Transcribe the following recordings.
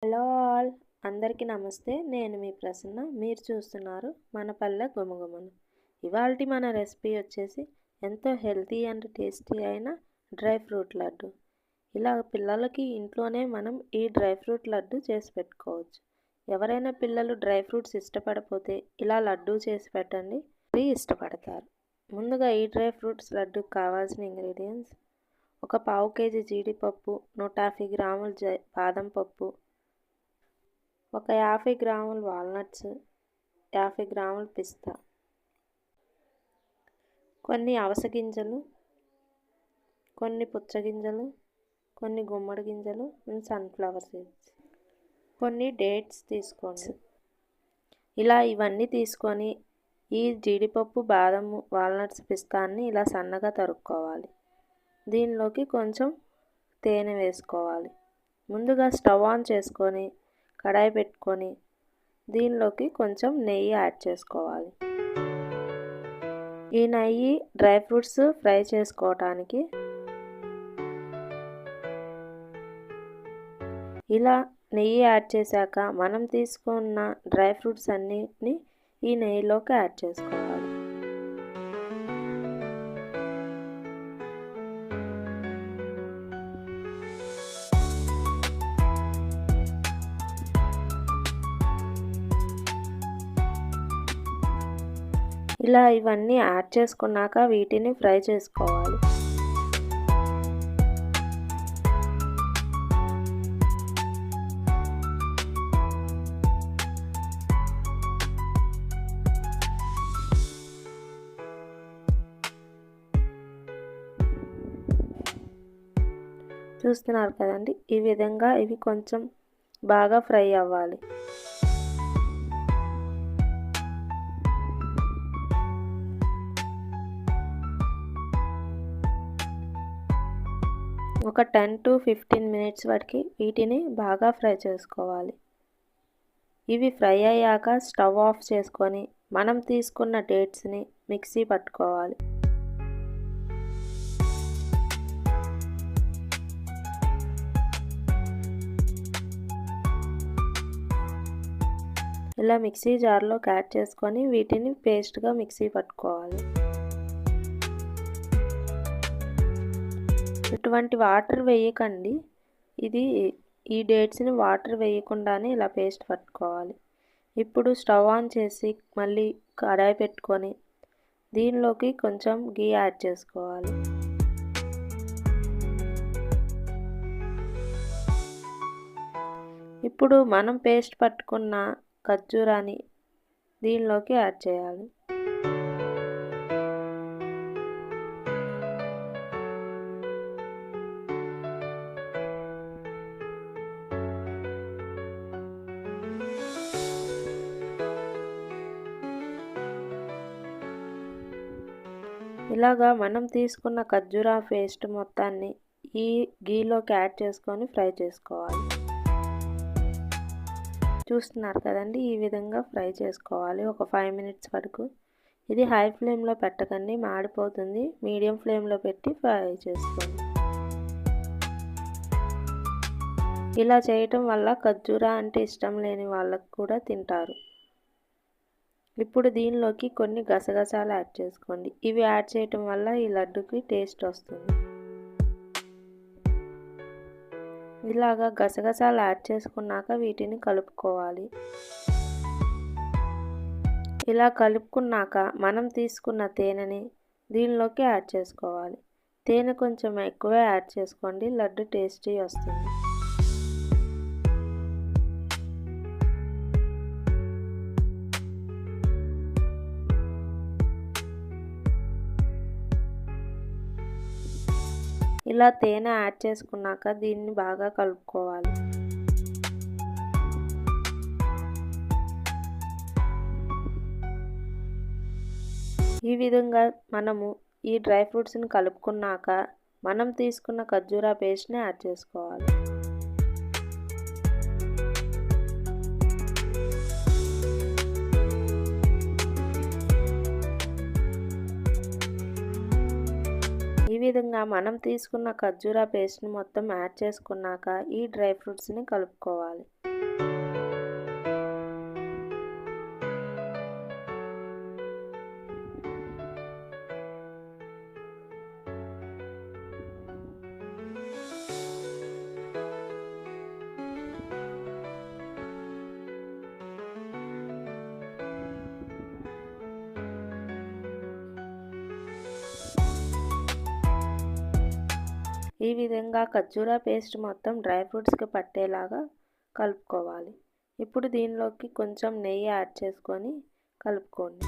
Hello all, అందరికీ నమస్తే. నేను మీ ప్రసన్న. మీరు చూస్తున్నారు మన పల్లె గుమగుమలు. ఇవాల్టి మన రెసిపీ వచ్చేసి ఎంతో హెల్తీ అండ్ టేస్టీ అయిన డ్రై ఫ్రూట్ లడ్డు. ఇలా పిల్లలకి ఇంట్లోనే మనం ఈ డ్రై ఫ్రూట్ లడ్డు చేసి పెట్టుకోవచ్చు. ఎవరైనా పిల్లలు డ్రై ఫ్రూట్స్ ఇష్టపడకపోతే ఇలా లడ్డు చేసి పెట్టండి, ఇష్టపడతారు. ముందుగా ఈ డ్రై ఫ్రూట్స్ లడ్డుకు కావాల్సిన ఇంగ్రీడియంట్స్: ఒక పావు కేజీ జీడిపప్పు, 150 గ్రాముల బాదం పప్పు, ఒక 50 గ్రాముల వాల్నట్స్, 50 గ్రాముల పిస్తా, కొన్ని అవిసె గింజలు, కొన్ని పుచ్చగింజలు, కొన్ని గుమ్మడి గింజలు, సన్ఫ్లవర్ సీడ్స్, కొన్ని డేట్స్ తీసుకోండి. ఇలా ఇవన్నీ తీసుకొని ఈ జీడిపప్పు, బాదం, వాల్నట్స్, పిస్తాన్ని ఇలా సన్నగా తరుక్కోవాలి. దీనిలోకి కొంచెం తేనె వేసుకోవాలి. ముందుగా స్టవ్ ఆన్ చేసుకొని కడాయి పెట్టుకొని దీనిలోకి కొంచెం నెయ్యి యాడ్ చేసుకోవాలి. ఈ నెయ్యి డ్రై ఫ్రూట్స్ ఫ్రై చేసుకోవటానికి. ఇలా నెయ్యి యాడ్ చేశాక మనం తీసుకున్న డ్రై ఫ్రూట్స్ అన్నిటిని ఈ నెయ్యిలోకి యాడ్ చేసుకోవాలి. ఇలా ఇవన్నీ యాడ్ చేసుకున్నాక వీటిని ఫ్రై చేసుకోవాలి. చూస్తున్నారు కదండి, ఈ విధంగా ఇవి కొంచెం బాగా ఫ్రై అవ్వాలి. ఒక 10 to 15 మినిట్స్ వరకు వీటిని బాగా ఫ్రై చేసుకోవాలి. ఇవి ఫ్రై అయ్యాక స్టవ్ ఆఫ్ చేసుకొని మనం తీసుకున్న డేట్స్ని మిక్సీ పట్టుకోవాలి. ఇలా మిక్సీ జార్లో యాడ్ చేసుకొని వీటిని పేస్ట్గా మిక్సీ పట్టుకోవాలి. ఇటువంటి వాటర్ వేయకండి, ఈ డేట్స్ని వాటర్ వేయకుండానే ఇలా పేస్ట్ పట్టుకోవాలి. ఇప్పుడు స్టవ్ ఆన్ చేసి మళ్ళీ కడాయి పెట్టుకొని దీనిలోకి కొంచెం గీ యాడ్ చేసుకోవాలి. ఇప్పుడు మనం పేస్ట్ పట్టుకున్న ఖర్జూరాన్ని దీనిలోకి యాడ్ చేయాలి. ఇలాగా మనం తీసుకున్న ఖర్జూరా పేస్ట్ మొత్తాన్ని ఈ గీలోకి యాడ్ చేసుకొని ఫ్రై చేసుకోవాలి. చూస్తున్నారు కదండి, ఈ విధంగా ఫ్రై చేసుకోవాలి ఒక 5 మినిట్స్ వరకు. ఇది హై ఫ్లేమ్లో పెట్టకండి, మాడిపోతుంది. మీడియం ఫ్లేమ్లో పెట్టి ఫ్రై చేసుకోండి. ఇలా చేయటం వల్ల ఖర్జూరా అంటే ఇష్టం లేని వాళ్ళకు కూడా తింటారు. ఇప్పుడు దీనిలోకి కొన్ని గసగసాలు యాడ్ చేసుకోండి. ఇవి యాడ్ చేయటం వల్ల ఈ లడ్డుకి టేస్ట్ వస్తుంది. ఇలాగా గసగసాలు యాడ్ చేసుకున్నాక వీటిని కలుపుకోవాలి. ఇలా కలుపుకున్నాక మనం తీసుకున్న తేనెని దీనిలోకి యాడ్ చేసుకోవాలి. తేనె కొంచెం ఎక్కువ యాడ్ చేసుకోండి, లడ్డు టేస్టీ వస్తుంది. ఇలా తేనె యాడ్ చేసుకున్నాక దీన్ని బాగా కలుపుకోవాలి. ఈ విధంగా మనము ఈ డ్రై ఫ్రూట్స్ని కలుపుకున్నాక మనం తీసుకున్న ఖర్జూరా పేస్ట్ని యాడ్ చేసుకోవాలి. ఈ విధంగా మనం తీసుకున్న ఖర్జూరా పేస్ట్ని మొత్తం యాడ్ చేసుకున్నాక ఈ డ్రై ఫ్రూట్స్ని కలుపుకోవాలి. ఈ విధంగా ఖర్జూరా పేస్ట్ మొత్తం డ్రై ఫ్రూట్స్కి పట్టేలాగా కలుపుకోవాలి. ఇప్పుడు దీనిలోకి కొంచెం నెయ్యి యాడ్ చేసుకొని కలుపుకోండి.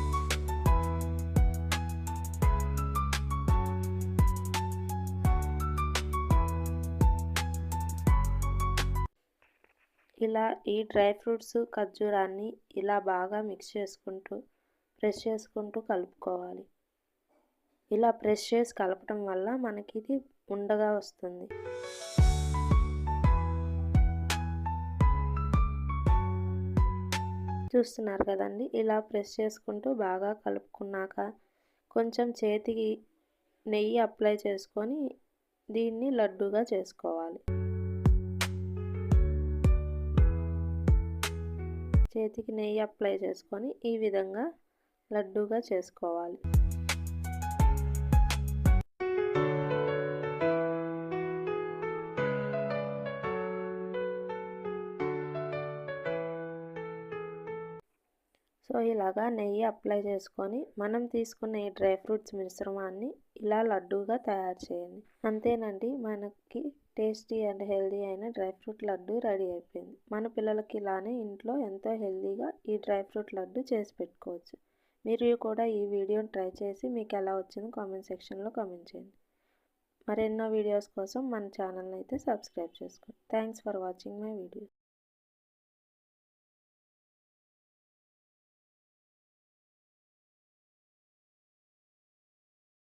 ఇలా ఈ డ్రై ఫ్రూట్స్ ఖర్జూరాన్ని ఇలా బాగా మిక్స్ చేసుకుంటూ ప్రెస్ చేసుకుంటూ కలుపుకోవాలి. ఇలా ప్రెస్ చేసి కలపడం వల్ల మనకి ఇది ఉండగా వస్తుంది. చూస్తున్నారు కదండి, ఇలా ప్రెస్ చేసుకుంటూ బాగా కలుపుకున్నాక కొంచెం చేతికి నెయ్యి అప్లై చేసుకొని దీన్ని లడ్డూగా చేసుకోవాలి. చేతికి నెయ్యి అప్లై చేసుకొని ఈ విధంగా లడ్డూగా చేసుకోవాలి. సో ఇలాగా నెయ్యి అప్లై చేసుకొని మనం తీసుకున్న ఈ డ్రై ఫ్రూట్స్ మిశ్రమాన్ని ఇలా లడ్డూగా తయారు చేయండి. అంతేనండి, మనకి టేస్టీ అండ్ హెల్దీ అయిన డ్రై ఫ్రూట్ లడ్డు రెడీ అయిపోయింది. మన పిల్లలకి ఇలానే ఇంట్లో ఎంతో హెల్దీగా ఈ డ్రై ఫ్రూట్ లడ్డు చేసి పెట్టుకోవచ్చు. మీరు కూడా ఈ వీడియోని ట్రై చేసి మీకు ఎలా వచ్చిందో కామెంట్ సెక్షన్లో కామెంట్ చేయండి. మరెన్నో వీడియోస్ కోసం మన ఛానల్ని అయితే సబ్స్క్రైబ్ చేసుకోండి. Thanks for watching my video.